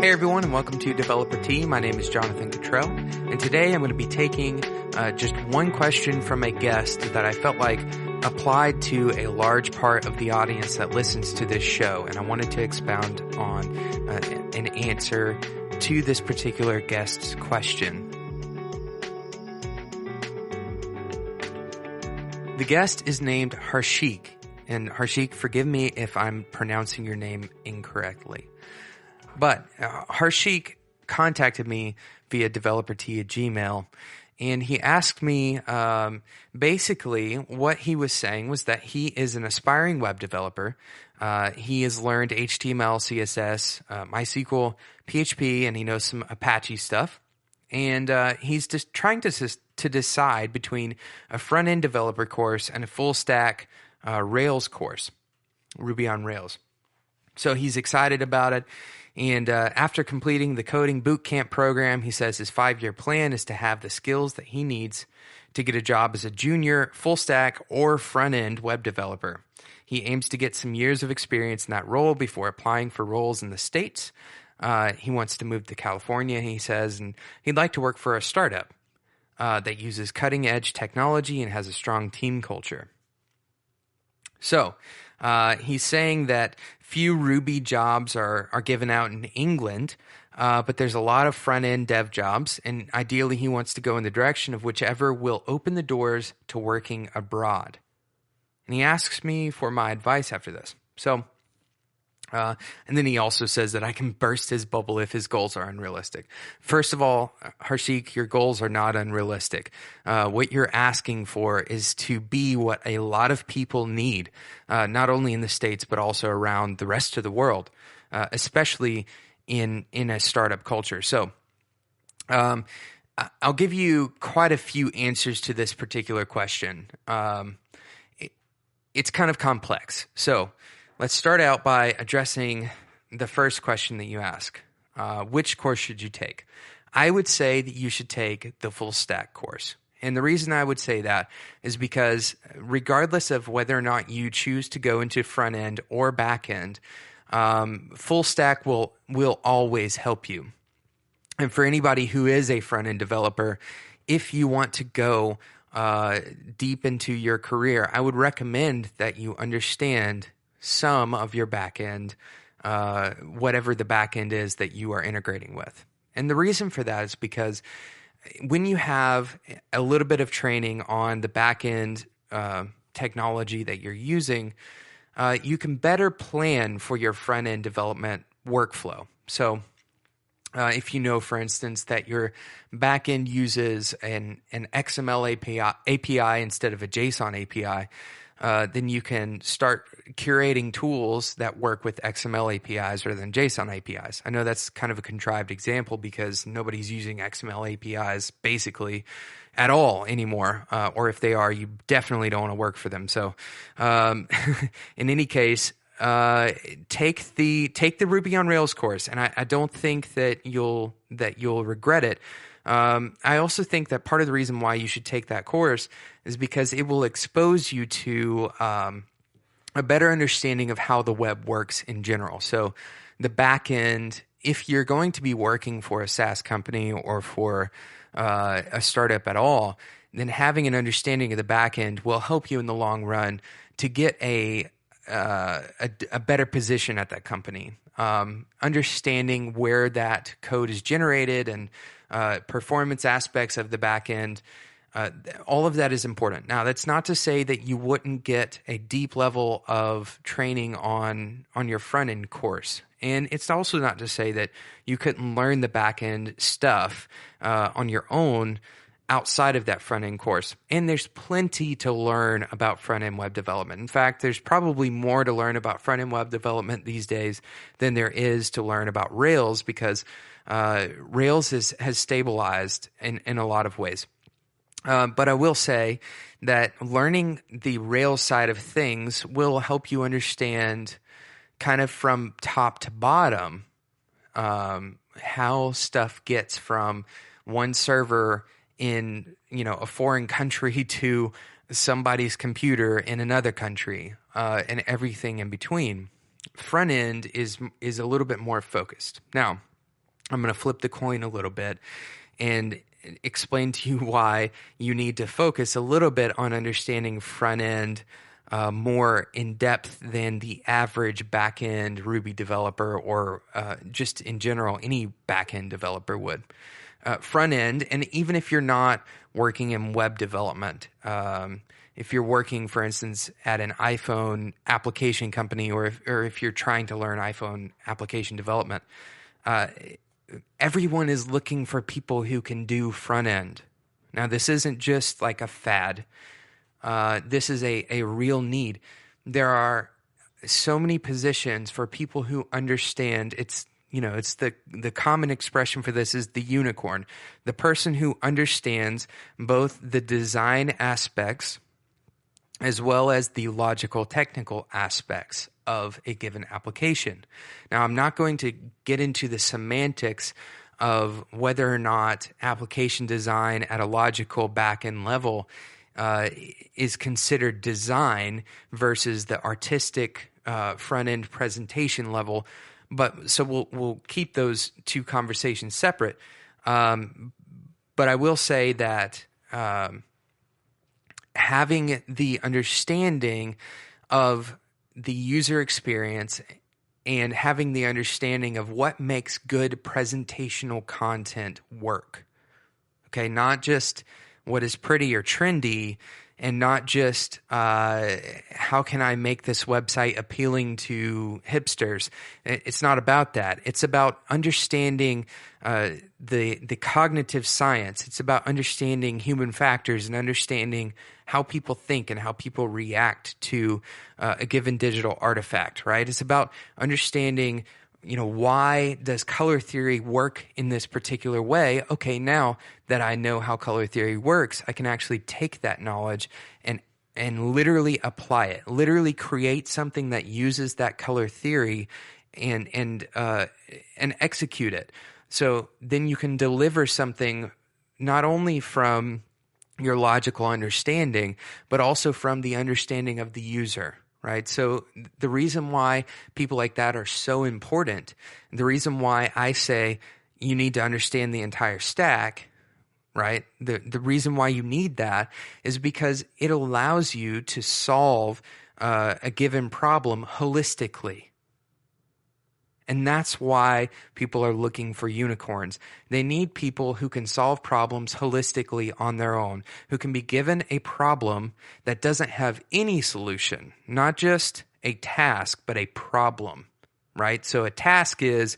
Hey everyone, and welcome to Developer Tea. My name is Jonathan Cottrell, and today I'm going to be taking just one question from a guest that I felt like applied to a large part of the audience that listens to this show, and I wanted to expound on an answer to this particular guest's question. The guest is named Harshik, and Harshik, forgive me if I'm pronouncing your name incorrectly. But Harshik contacted me via developertea@gmail, and he asked me basically what he was saying was that he is an aspiring web developer. He has learned HTML, CSS, MySQL, PHP, and he knows some Apache stuff. And he's just trying to decide between a front-end developer course and a full-stack Rails course, Ruby on Rails. So he's excited about it. And after completing the coding bootcamp program, he says his 5-year plan is to have the skills that he needs to get a job as a junior, full-stack, or front-end web developer. He aims to get some years of experience in that role before applying for roles in the States. He wants to move to California, he says, and he'd like to work for a startup that uses cutting-edge technology and has a strong team culture. So he's saying that few Ruby jobs are given out in England, but there's a lot of front-end dev jobs, and ideally he wants to go in the direction of whichever will open the doors to working abroad. And he asks me for my advice after this. So, and then he also says that I can burst his bubble if his goals are unrealistic. First of all, Harshik, your goals are not unrealistic. What you're asking for is to be what a lot of people need, not only in the States, but also around the rest of the world, especially in a startup culture. So I'll give you quite a few answers to this particular question. It's kind of complex. So let's start out by addressing the first question that you ask. Which course should you take? I would say that you should take the full stack course. And the reason I would say that is because regardless of whether or not you choose to go into front end or back end, full stack will always help you. And for anybody who is a front end developer, if you want to go deep into your career, I would recommend that you understand some of your backend, whatever the backend is that you are integrating with. And the reason for that is because when you have a little bit of training on the backend technology that you're using, you can better plan for your front-end development workflow. So if you know, for instance, that your backend uses an XML API instead of a JSON API, then you can start curating tools that work with XML APIs rather than JSON APIs. I know that's kind of a contrived example because nobody's using XML APIs basically at all anymore, or if they are, you definitely don't want to work for them. So in any case, take the Ruby on Rails course, and I don't think that you'll regret it. I also think that part of the reason why you should take that course is because it will expose you to a better understanding of how the web works in general. So the back end, if you're going to be working for a SaaS company or for a startup at all, then having an understanding of the back end will help you in the long run to get a better position at that company. Understanding where that code is generated and performance aspects of the back end, all of that is important. Now, that's not to say that you wouldn't get a deep level of training on your front end course. And it's also not to say that you couldn't learn the back end stuff on your own outside of that front end course. And there's plenty to learn about front end web development. In fact, there's probably more to learn about front end web development these days than there is to learn about Rails, because Rails has stabilized in a lot of ways. But I will say that learning the Rails side of things will help you understand kind of from top to bottom how stuff gets from one server in a foreign country to somebody's computer in another country, and everything in between. Front end is a little bit more focused. Now, I'm going to flip the coin a little bit and explain to you why you need to focus a little bit on understanding front end more in depth than the average back end Ruby developer or just in general any back end developer would. Front end, and even if you're not working in web development, if you're working, for instance, at an iPhone application company, or if you're trying to learn iPhone application development, everyone is looking for people who can do front end. Now, this isn't just like a fad. This is a real need. There are so many positions for people who understand. It's the common expression for this is the unicorn, the person who understands both the design aspects as well as the logical technical aspects of a given application. Now, I'm not going to get into the semantics of whether or not application design at a logical back-end level is considered design versus the artistic front-end presentation level. But so we'll keep those two conversations separate. But I will say that having the understanding of the user experience and having the understanding of what makes good presentational content work. Okay, not just what is pretty or trendy, and not just how can I make this website appealing to hipsters. It's not about that. It's about understanding the cognitive science. It's about understanding human factors and understanding how people think and how people react to a given digital artifact, right? It's about understanding, why does color theory work in this particular way? Okay, now that I know how color theory works, I can actually take that knowledge and literally apply it, literally create something that uses that color theory and execute it. So then you can deliver something not only from your logical understanding, but also from the understanding of the user. Right. So the reason why people like that are so important, the reason why I say you need to understand the entire stack, right? The reason why you need that is because it allows you to solve a given problem holistically. And that's why people are looking for unicorns. They need people who can solve problems holistically on their own, who can be given a problem that doesn't have any solution, not just a task, but a problem, right? So a task is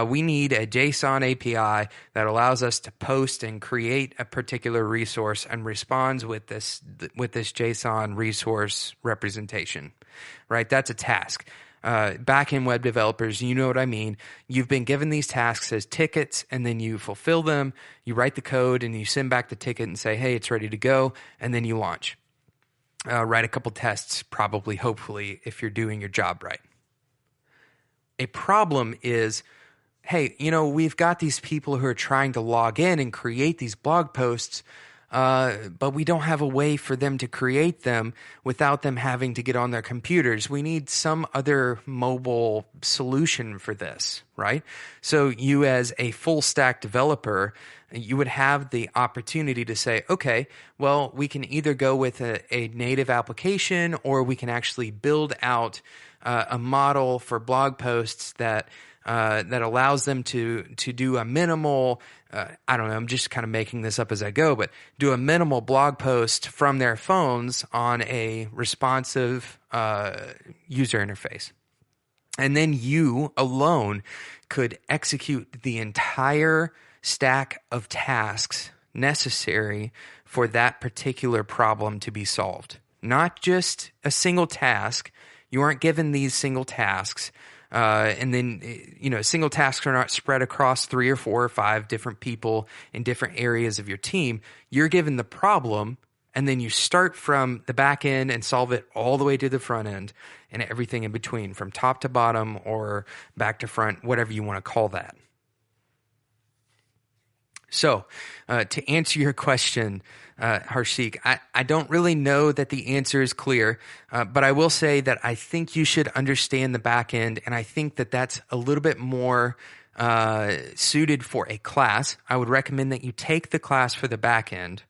we need a JSON API that allows us to post and create a particular resource and responds with this JSON resource representation, right? That's a task. Back-end web developers, you know what I mean. You've been given these tasks as tickets, and then you fulfill them. You write the code, and you send back the ticket and say, hey, it's ready to go, and then you launch. Write a couple tests, probably, hopefully, if you're doing your job right. A problem is, hey, we've got these people who are trying to log in and create these blog posts, but we don't have a way for them to create them without them having to get on their computers. We need some other mobile solution for this, right? So you as a full stack developer, you would have the opportunity to say, okay, well, we can either go with a native application, or we can actually build out a model for blog posts that allows them to do a minimal, I don't know, I'm just kind of making this up as I go, but do a minimal blog post from their phones on a responsive user interface. And then you alone could execute the entire stack of tasks necessary for that particular problem to be solved. Not just a single task. You aren't given these single tasks. And then, single tasks are not spread across 3 or 4 or 5 different people in different areas of your team. You're given the problem, and then you start from the back end and solve it all the way to the front end and everything in between, from top to bottom or back to front, whatever you want to call that. So, to answer your question, Harshik, I don't really know that the answer is clear, but I will say that I think you should understand the back end, and I think that that's a little bit more suited for a class, I would recommend that you take the class for the back end.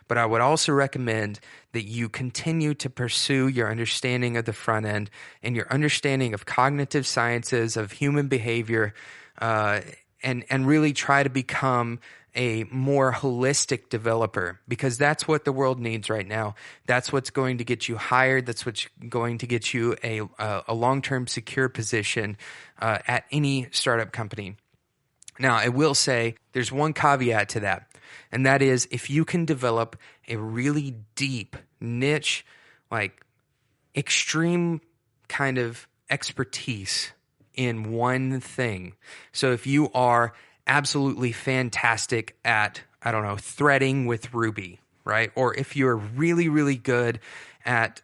But I would also recommend that you continue to pursue your understanding of the front end and your understanding of cognitive sciences, of human behavior, and really try to become a more holistic developer, because that's what the world needs right now. That's what's going to get you hired. That's what's going to get you a long-term secure position at any startup company. Now, I will say there's one caveat to that, and that is if you can develop a really deep niche, like extreme kind of expertise in one thing. So if you are absolutely fantastic at, I don't know, threading with Ruby, right? Or if you're really, really good at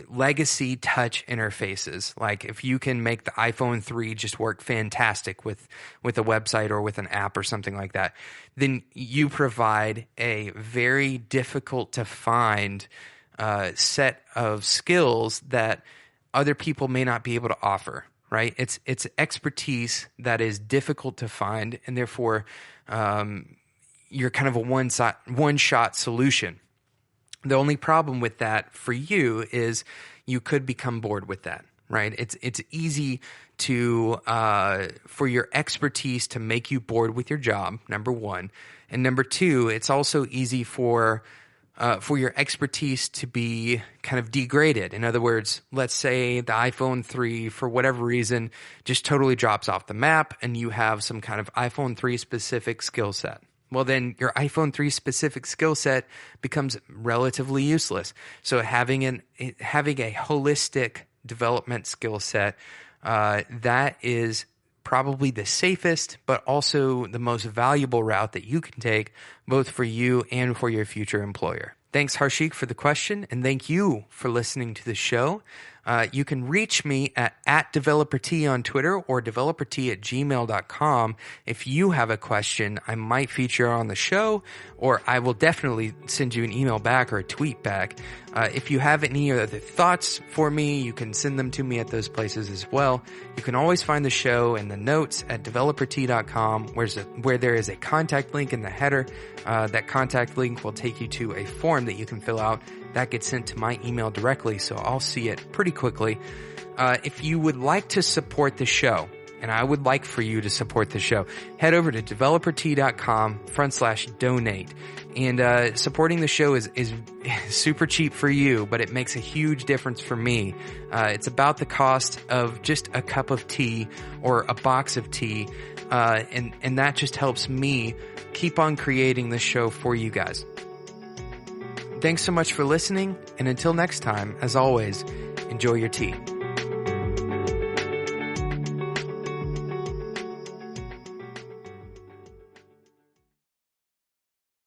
legacy touch interfaces, like if you can make the iPhone 3 just work fantastic with a website or with an app or something like that, then you provide a very difficult to find set of skills that other people may not be able to offer, right? It's expertise that is difficult to find, and therefore you're kind of a one-shot solution. The only problem with that for you is you could become bored with that, right? It's easy to for your expertise to make you bored with your job, number one. And number two, it's also easy for your expertise to be kind of degraded. In other words, let's say the iPhone 3, for whatever reason, just totally drops off the map and you have some kind of iPhone 3 specific skill set. Well, then your iPhone 3 specific skill set becomes relatively useless. So having a holistic development skill set, that is probably the safest, but also the most valuable route that you can take, both for you and for your future employer. Thanks, Harshik, for the question, and thank you for listening to the show. You can reach me at DeveloperT on Twitter or developerT@gmail.com. If you have a question I might feature on the show, or I will definitely send you an email back or a tweet back. If you have any other thoughts for me, you can send them to me at those places as well. You can always find the show in the notes at developerT.com, where there is a contact link in the header. That contact link will take you to a form that you can fill out. That gets sent to my email directly, so I'll see it pretty quickly. If you would like to support the show, and I would like for you to support the show, head over to developerT.com/donate. And supporting the show is super cheap for you, but it makes a huge difference for me. It's about the cost of just a cup of tea or a box of tea, and that just helps me keep on creating this show for you guys. Thanks so much for listening, and until next time, as always, enjoy your tea.